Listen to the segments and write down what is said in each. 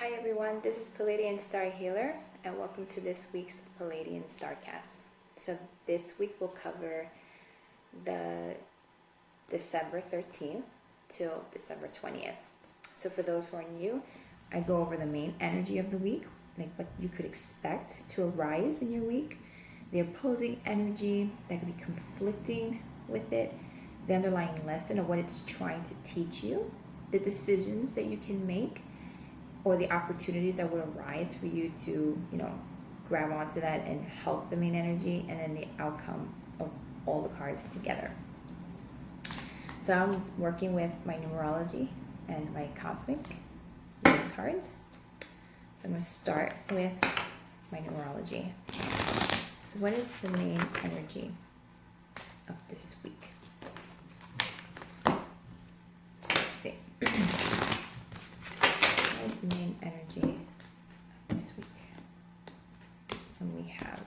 Hi everyone, this is Pleiadian Star Healer, and welcome to this week's Pleiadian Starcast. So this week we'll cover the December 13th till December 20th. So for those who are new, I go over the main energy of the week, like what you could expect to arise in your week, the opposing energy that could be conflicting with it, the underlying lesson of what it's trying to teach you, the decisions that you can make, or the opportunities that would arise for you to, grab onto that and help the main energy, and then the outcome of all the cards together. So I'm working with my numerology and my cosmic reading cards. So I'm going to start with my numerology. So what is the main energy of this week? So let's see. What is the main energy of this week? And we have,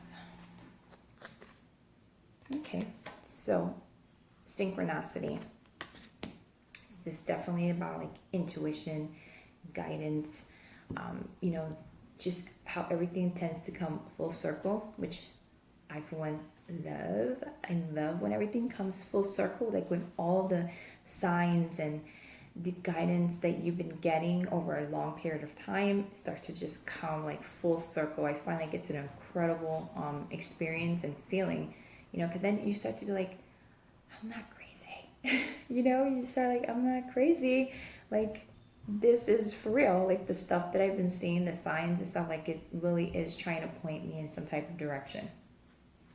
so synchronicity. This is definitely about like intuition, guidance, just how everything tends to come full circle, which I for one love. I love when everything comes full circle, like when all the signs and the guidance that you've been getting over a long period of time starts to just come like full circle. I find like it's an incredible experience and feeling, because then you start to be like, I'm not crazy. You start like, I'm not crazy. Like, this is for real. Like, the stuff that I've been seeing, the signs and stuff, like, it really is trying to point me in some type of direction.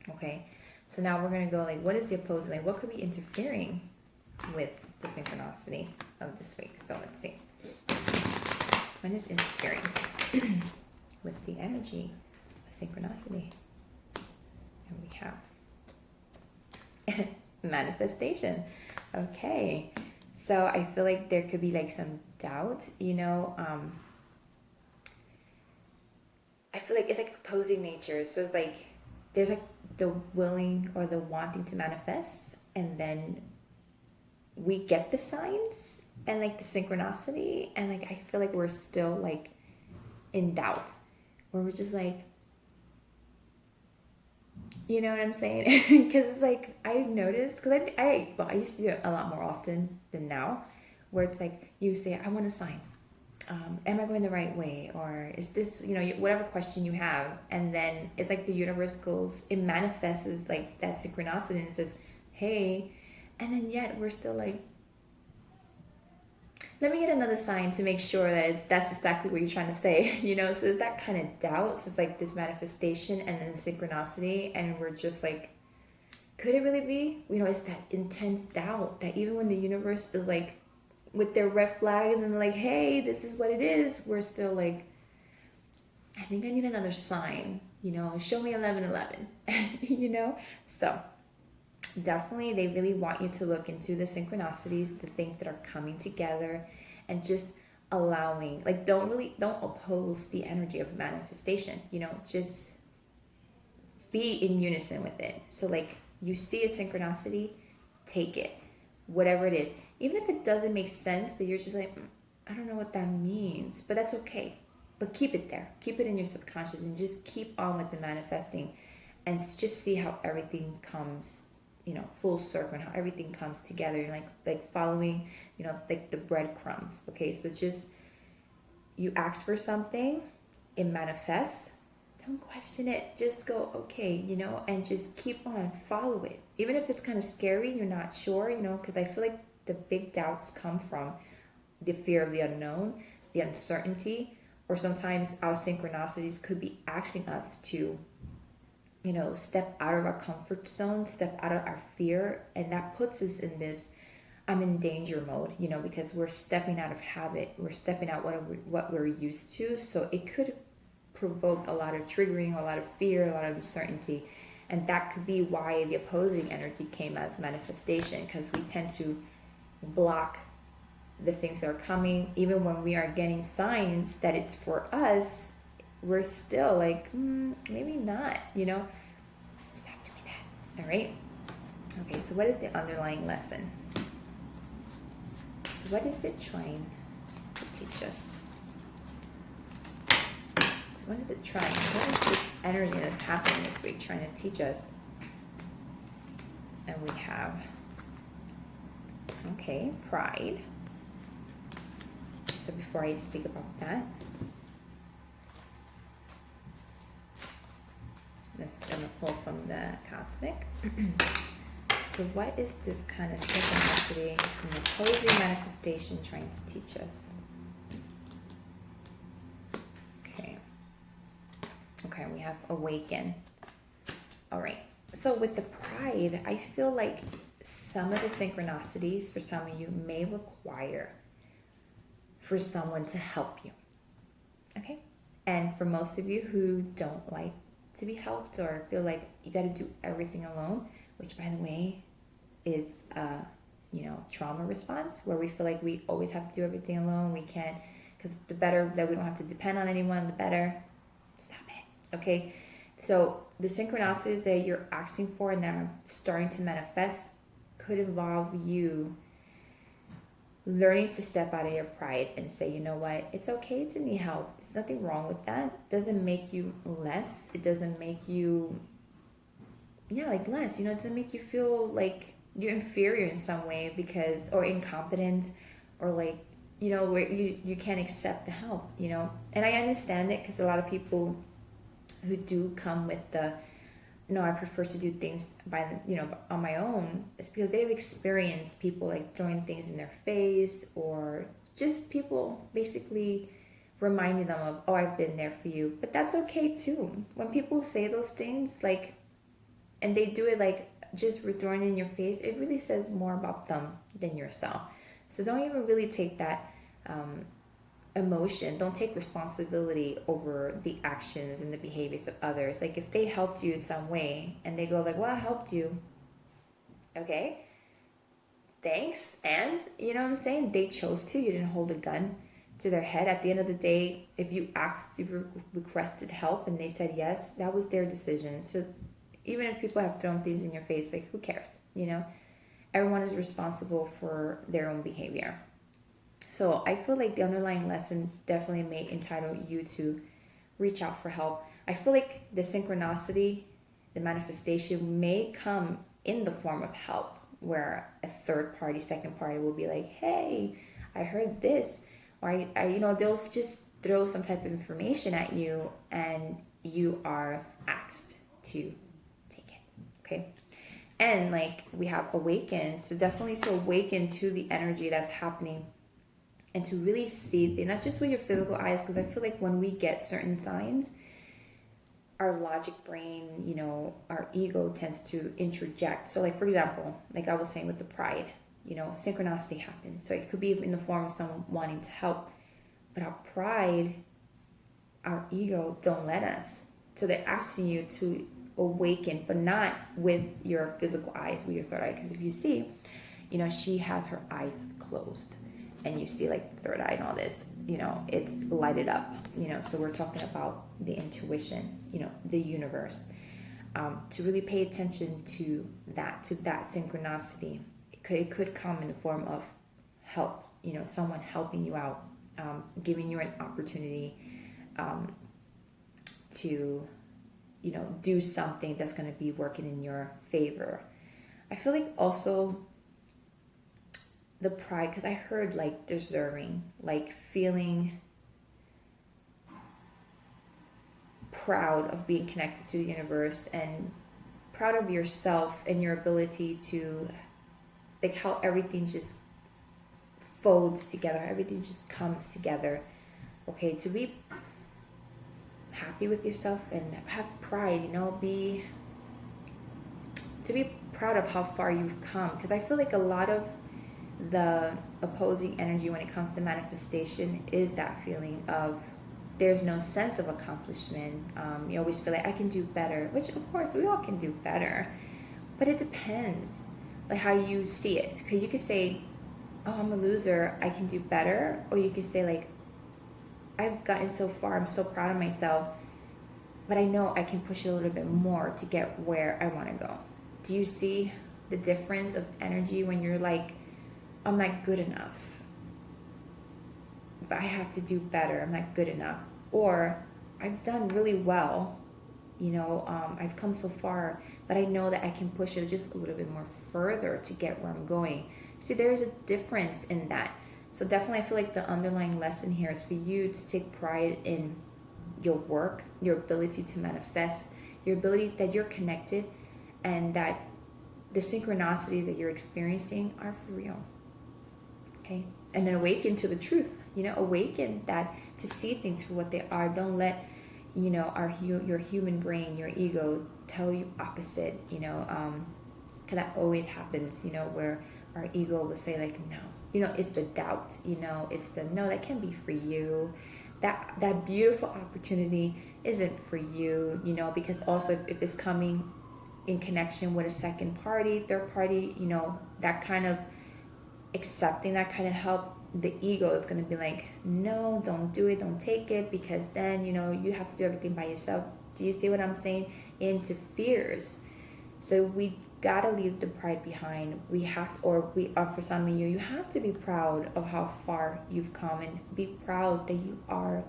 Okay? So now we're going to go, like, what is the opposing? Like, what could be interfering with the synchronicity of this week? So let's see. What is interfering with the energy of synchronicity? And we have manifestation. Okay, so I feel like there could be like some doubt, I feel like it's like opposing nature. So it's like there's like the willing or the wanting to manifest, and then we get the signs and like the synchronicity, and like I feel like we're still like in doubt, where we're just like, you know what I'm saying? Because it's like I've noticed, because I used to do it a lot more often than now, where it's like you say, I want a sign. Am I going the right way? Or is this, whatever question you have. And then it's like the universe goes, it manifests as like that synchronicity and it says, hey. And then yet we're still like, let me get another sign to make sure that that's exactly what you're trying to say, So it's that kind of doubt. So it's like this manifestation and then the synchronicity, and we're just like, could it really be? It's that intense doubt that even when the universe is like with their red flags and like, hey, this is what it is, we're still like, I think I need another sign, show me 1111, So definitely they really want you to look into the synchronicities, the things that are coming together, and just allowing, like, don't oppose the energy of manifestation, just be in unison with it. So like you see a synchronicity, take it, whatever it is, even if it doesn't make sense, that you're just like, I don't know what that means, but that's okay. But keep it there, keep it in your subconscious, and just keep on with the manifesting, and just see how everything comes full circle, and how everything comes together, like following, like the breadcrumbs. Okay, so just, you ask for something, it manifests, don't question it, just go, okay, and just keep on, follow it. Even if it's kind of scary, you're not sure, because I feel like the big doubts come from the fear of the unknown, the uncertainty, or sometimes our synchronicities could be asking us to step out of our comfort zone, step out of our fear, and that puts us in this I'm in danger mode, because we're stepping out of habit, we're stepping out what we're used to. So it could provoke a lot of triggering, a lot of fear, a lot of uncertainty, and that could be why the opposing energy came as manifestation, because we tend to block the things that are coming. Even when we are getting signs that it's for us, we're still like, maybe not, Stop doing that. All right? Okay, so what is the underlying lesson? So what is it trying to teach us? What is it trying? What is this energy that's happening this week trying to teach us? And we have, okay, pride. So before I speak about that, let's going to pull from the cosmic. So what is this kind of synchronicity and opposing manifestation trying to teach us? Okay, we have awaken. All right. So with the pride, I feel like some of the synchronicities for some of you may require for someone to help you. Okay? And for most of you who don't like to be helped or feel like you got to do everything alone, which by the way is trauma response, where we feel like we always have to do everything alone. We can't, because the better that we don't have to depend on anyone, the better. Stop it. Okay? So the synchronicities that you're asking for and that are starting to manifest could involve you learning to step out of your pride and say, you know what, it's okay to need help. There's nothing wrong with that. It doesn't make you less. It doesn't make you, less. It doesn't make you feel like you're inferior in some way because, or incompetent, or where you can't accept the help, And I understand it because a lot of people who do come with the, I prefer to do things on my own. It's because they've experienced people like throwing things in their face, or just people basically reminding them of, oh, I've been there for you. But that's okay too. When people say those things, and they do it just throwing it in your face, it really says more about them than yourself. So don't even really take that emotion. Don't take responsibility over the actions and the behaviors of others. If they helped you in some way and they go well, I helped you, okay, thanks, and you know what I'm saying, they chose to. You didn't hold a gun to their head. At the end of the day, if you requested help and they said yes, that was their decision. So even if people have thrown things in your face, who cares? Everyone is responsible for their own behavior. So I feel like the underlying lesson definitely may entitle you to reach out for help. I feel like the synchronicity, the manifestation may come in the form of help, where a third party, second party will be like, hey, I heard this. Or, they'll just throw some type of information at you and you are asked to take it, okay? And we have awaken. So definitely to awaken to the energy that's happening and to really see things, not just with your physical eyes, because I feel like when we get certain signs, our logic brain, our ego tends to interject. So for example, I was saying with the pride, synchronicity happens. So it could be in the form of someone wanting to help, but our pride, our ego don't let us. So they're asking you to awaken, but not with your physical eyes, with your third eye. Because if you see, she has her eyes closed. And you see the third eye and all this, it's lighted up, so we're talking about the intuition, the universe, to really pay attention to that synchronicity. It could come in the form of help, someone helping you out, giving you an opportunity to, do something that's going to be working in your favor. I feel like also the pride, because I heard deserving, feeling proud of being connected to the universe and proud of yourself and your ability to, how everything just folds together, everything just comes together. Okay, to be happy with yourself and have pride, to be proud of how far you've come. Because I feel like a lot of the opposing energy when it comes to manifestation is that feeling of there's no sense of accomplishment. You always feel like I can do better, which of course we all can do better, but it depends how you see it. Because you could say, oh, I'm a loser, I can do better, or you could say I've gotten so far, I'm so proud of myself, but I know I can push it a little bit more to get where I want to go. Do you see the difference of energy when you're I'm not good enough, but I have to do better, I'm not good enough? Or I've done really well. I've come so far, but I know that I can push it just a little bit more further to get where I'm going. See, there is a difference in that. So definitely, I feel like the underlying lesson here is for you to take pride in your work, your ability to manifest, your ability that you're connected, and that the synchronicities that you're experiencing are for real. Okay? And then awaken to the truth. Awaken that to see things for what they are. Don't let your human brain, your ego, tell you opposite. Because that always happens. Where our ego will say like, no. It's the doubt. It's the no. That can't be for you. That beautiful opportunity isn't for you. Because also if it's coming in connection with a second party, third party, that kind of accepting that kind of help, the ego is going to be like, no, don't do it, don't take it, because then you have to do everything by yourself. Do you see what I'm saying? It interferes. So we gotta leave the pride behind. We have to, for some of you have to be proud of how far you've come, and be proud that you are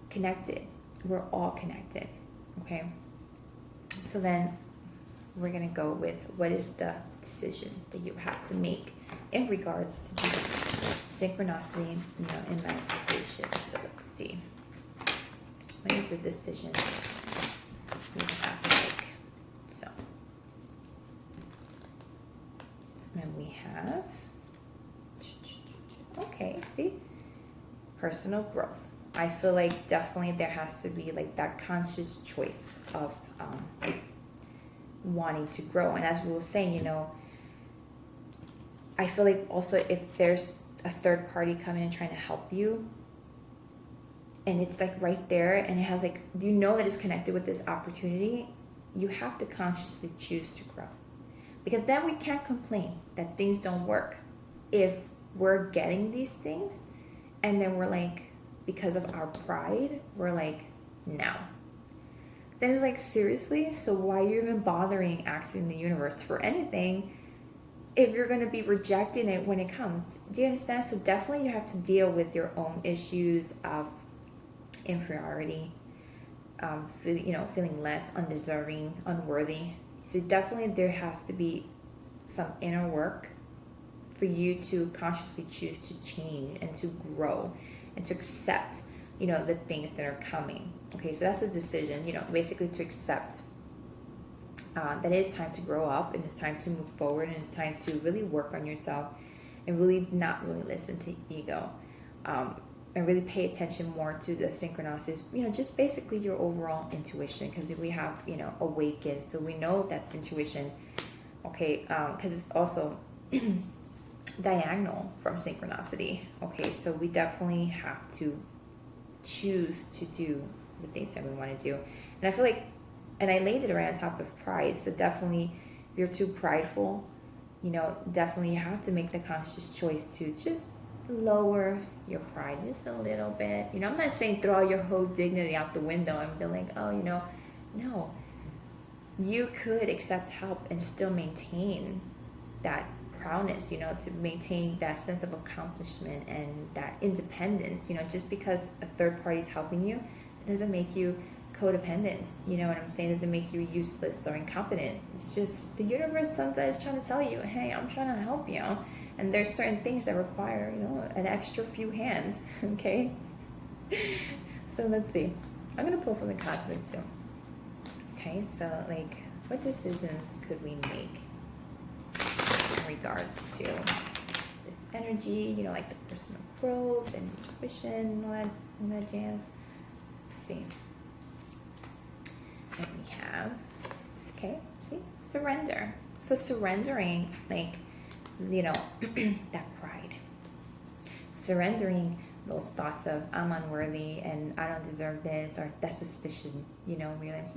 connected. We're all connected. Okay, so then we're gonna go with, what is the decision that you have to make in regards to this synchronicity, and manifestation. So let's see. What is the decision you have to make? So, and we have, okay, see, personal growth. I feel like definitely there has to be like that conscious choice of wanting to grow. And as we were saying, I feel like also if there's a third party coming and trying to help you, and it's like right there, and it has like, that it's connected with this opportunity, you have to consciously choose to grow. Because then we can't complain that things don't work if we're getting these things and then we're like, because of our pride, we're like, no. Then it's like, seriously? So why are you even bothering asking the universe for anything if you're going to be rejecting it when it comes? Do you understand? So definitely you have to deal with your own issues of inferiority, feeling less, undeserving, unworthy. So definitely there has to be some inner work for you to consciously choose to change and to grow and to accept, the things that are coming. Okay, so that's a decision, basically to accept that it is time to grow up, and it's time to move forward, and it's time to really work on yourself and really not really listen to ego, and really pay attention more to the synchronicities, just basically your overall intuition, because we have, awakened, so we know that's intuition, okay, because it's also diagonal from synchronicity, okay, so we definitely have to choose to do the things that we want to do. And I feel like, and I laid it right on top of pride, so definitely if you're too prideful, definitely you have to make the conscious choice to just lower your pride just a little bit. I'm not saying throw your whole dignity out the window and be like, oh, no. You could accept help and still maintain that proudness, to maintain that sense of accomplishment and that independence. Just because a third party is helping you, it doesn't make you codependent. You know what I'm saying? It doesn't make you useless or incompetent. It's just the universe sometimes trying to tell you, hey, I'm trying to help you. And there's certain things that require, an extra few hands, okay? So let's see. I'm going to pull from the cosmic too. Okay, so like, what decisions could we make in regards to this energy, like the personal growth and intuition and all that jazz? Let's see. And we have, okay, see, surrender. So surrendering, like, that pride. Surrendering those thoughts of I'm unworthy and I don't deserve this, or that suspicion, we're like,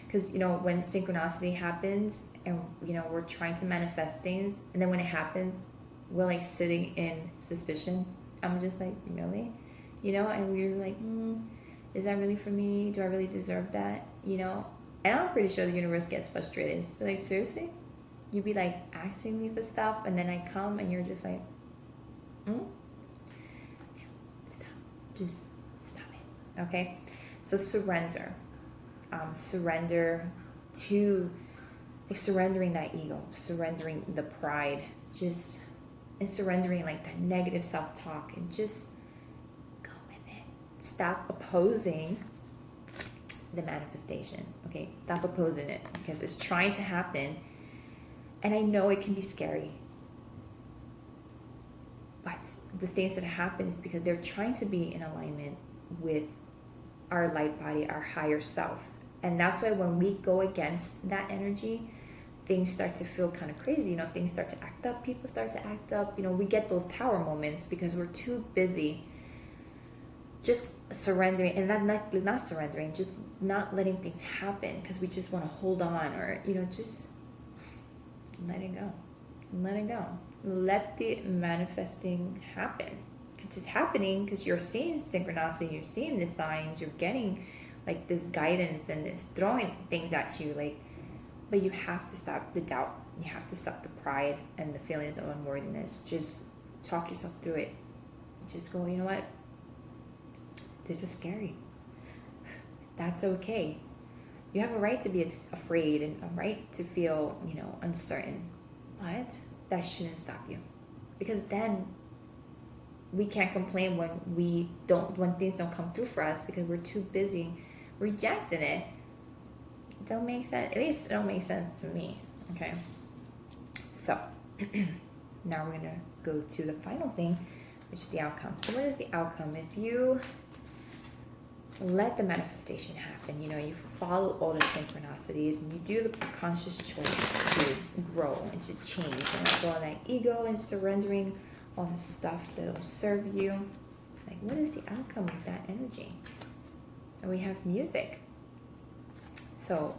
because, when synchronicity happens and, we're trying to manifest things, and then when it happens, we're like sitting in suspicion. I'm just like, really? And we're like, is that really for me? Do I really deserve that? And I'm pretty sure the universe gets frustrated. It's like, seriously? You'd be like asking me for stuff, and then I come and you're just like, Stop. Just stop it. Okay? So surrender. Surrender to, like, surrendering that ego, surrendering the pride, just, and surrendering like that negative self-talk, and just go with it. Stop opposing the manifestation, okay? Stop opposing it, because it's trying to happen. And I know it can be scary, but the things that happen is because they're trying to be in alignment with our light body, our higher self. And that's why when we go against that energy, things start to feel kind of crazy. You know, things start to act up, people start to act up. You know, we get those tower moments because we're too busy just surrendering, and not surrendering, just not letting things happen because we just want to hold on, or, you know, just let it go. Let it go. Let the manifesting happen. It's happening because you're seeing synchronicity, you're seeing the signs, you're getting like this guidance, and it's throwing things at you, like, but you have to stop the doubt. You have to stop the pride and the feelings of unworthiness. Just talk yourself through it. Just go, you know what? This is scary. That's okay. You have a right to be afraid and a right to feel, you know, uncertain. But that shouldn't stop you. Because then we can't complain when things don't come through for us, because we're too busy rejecting it. It don't make sense. At least it don't make sense to me. Okay. So now we're gonna go to the final thing, which is the outcome. So what is the outcome? If you let the manifestation happen, you know, you follow all the synchronicities, and you do the conscious choice to grow and to change, and let go of that ego and surrendering all the stuff that will serve you. Like, what is the outcome of that energy? And we have music. So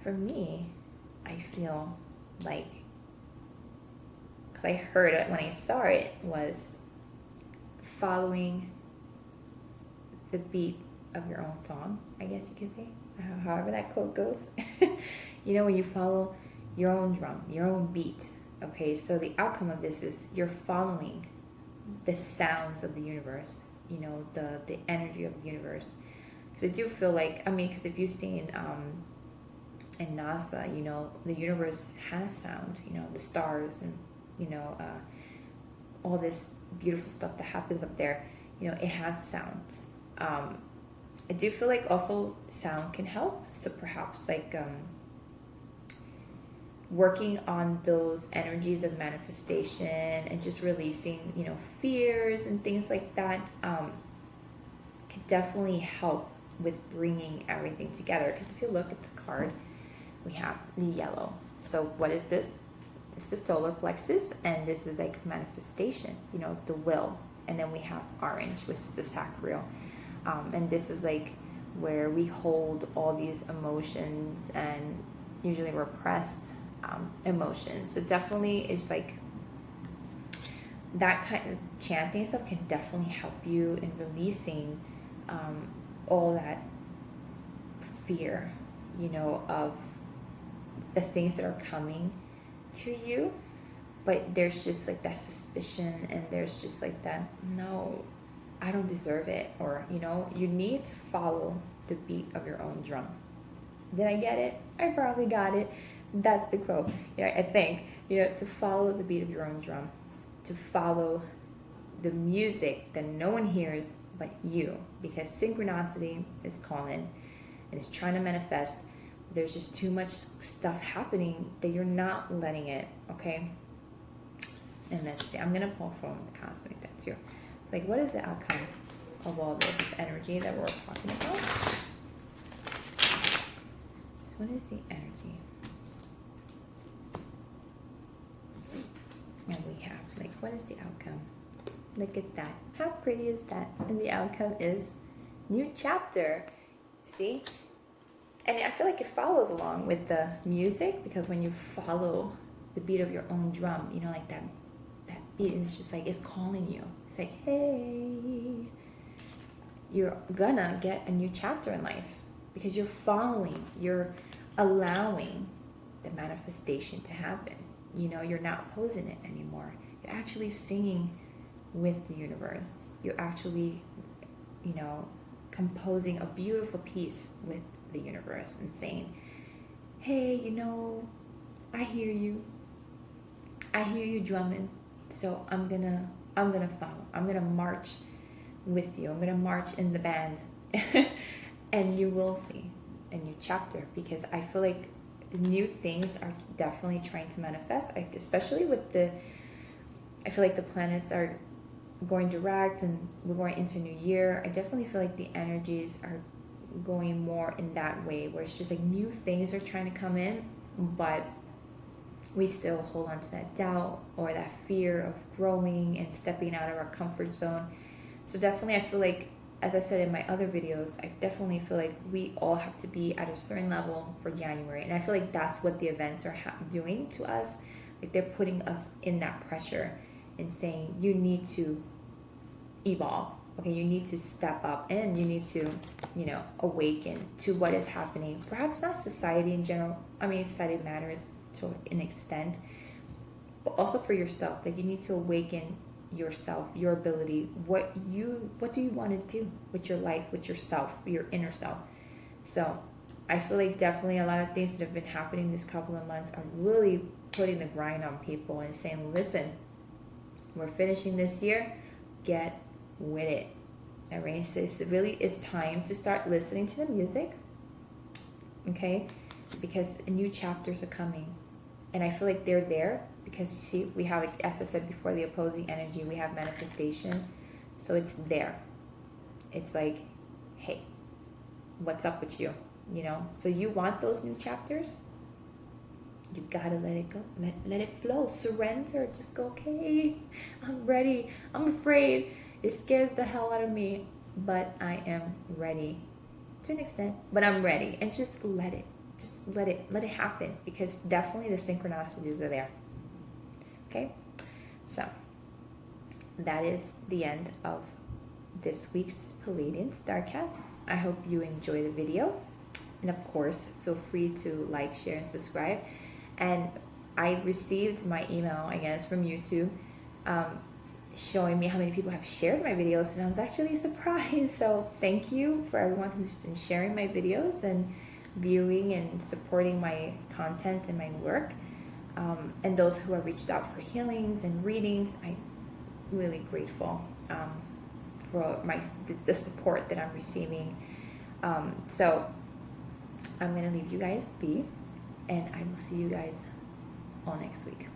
for me, I feel like, because I heard it when I saw it, was following the beat of your own song, I guess you could say, however that quote goes. You know, when you follow your own drum, your own beat. Okay, so the outcome of this is you're following the sounds of the universe, you know, the energy of the universe. Because I do feel like, I mean, because if you've seen in NASA, you know, the universe has sound, you know, the stars, and, you know, all this beautiful stuff that happens up there, you know, it has sounds. I do feel like also sound can help. So perhaps like working on those energies of manifestation and just releasing, you know, fears and things like that can definitely help with bringing everything together. Because if you look at this card, we have the yellow. So what is this? It's the solar plexus, and this is like manifestation, you know, the will. And then we have orange, which is the sacral. And this is like where we hold all these emotions and usually repressed emotions. So definitely is like that kind of chanting stuff can definitely help you in releasing all that fear, you know, of the things that are coming to you. But there's just like that suspicion, and there's just like that, no, I don't deserve it. Or, you know, you need to follow the beat of your own drum. Did I get it? I probably got it. That's the quote. You know, I think, you know, to follow the beat of your own drum, to follow the music that no one hears but you, because synchronicity is calling and it's trying to manifest. There's just too much stuff happening that you're not letting it, okay? And let's see, I'm going to pull from the cosmic that too. It's like, what is the outcome of all this energy that we're talking about? So what is the energy? And we have, like, what is the outcome? Look at that. How pretty is that? And the outcome is new chapter. See? And I feel like it follows along with the music, because when you follow the beat of your own drum, you know, like that beat, and it's just like, it's calling you. It's like, hey, you're gonna get a new chapter in life, because you're following, you're allowing the manifestation to happen. You know, you're not opposing it anymore. You're actually singing with the universe. You're actually, you know, composing a beautiful piece with the universe and saying, hey, I hear you. I hear you drumming. So I'm gonna follow. I'm gonna march with you. I'm gonna march in the band. And you will see a new chapter, because I feel like new things are definitely trying to manifest, especially with I feel like the planets are going direct and we're going into a new year. I definitely feel like the energies are going more in that way, where it's just like new things are trying to come in, but we still hold on to that doubt or that fear of growing and stepping out of our comfort zone. So definitely I feel like, as I said in my other videos, I definitely feel like we all have to be at a certain level for January. And I feel like that's what the events are doing to us. Like they're putting us in that pressure and saying, you need to evolve. Okay, you need to step up and you need to, awaken to what is happening. Perhaps not society in general. I mean, society matters to an extent, but also for yourself. Like you need to awaken yourself, your ability, what do you want to do with your life, with yourself, your inner self. So I feel like definitely a lot of things that have been happening this couple of months are really putting the grind on people and saying, listen, we're finishing this year, get with it. All right, so it really is time to start listening to the music, okay, because new chapters are coming. And I feel like they're there because, you see, we have, like, as I said before, the opposing energy, we have manifestation. So it's there. It's like, hey, what's up with you? So you want those new chapters? You gotta let it go. Let it flow. Surrender. Just go, okay, I'm ready. I'm afraid. It scares the hell out of me. But I am ready to an extent. But I'm ready. And just let it. Just let it happen, because definitely the synchronicities are there. Okay, so that is the end of this week's Pleiadian Starcast. I hope you enjoy the video, and of course feel free to like, share, and subscribe. And I received my email, I guess, from YouTube, showing me how many people have shared my videos, and I was actually surprised. So thank you for everyone who's been sharing my videos and viewing and supporting my content and my work, and those who have reached out for healings and readings. I'm really grateful for the support that I'm receiving. So I'm gonna leave you guys be, and I will see you guys all next week.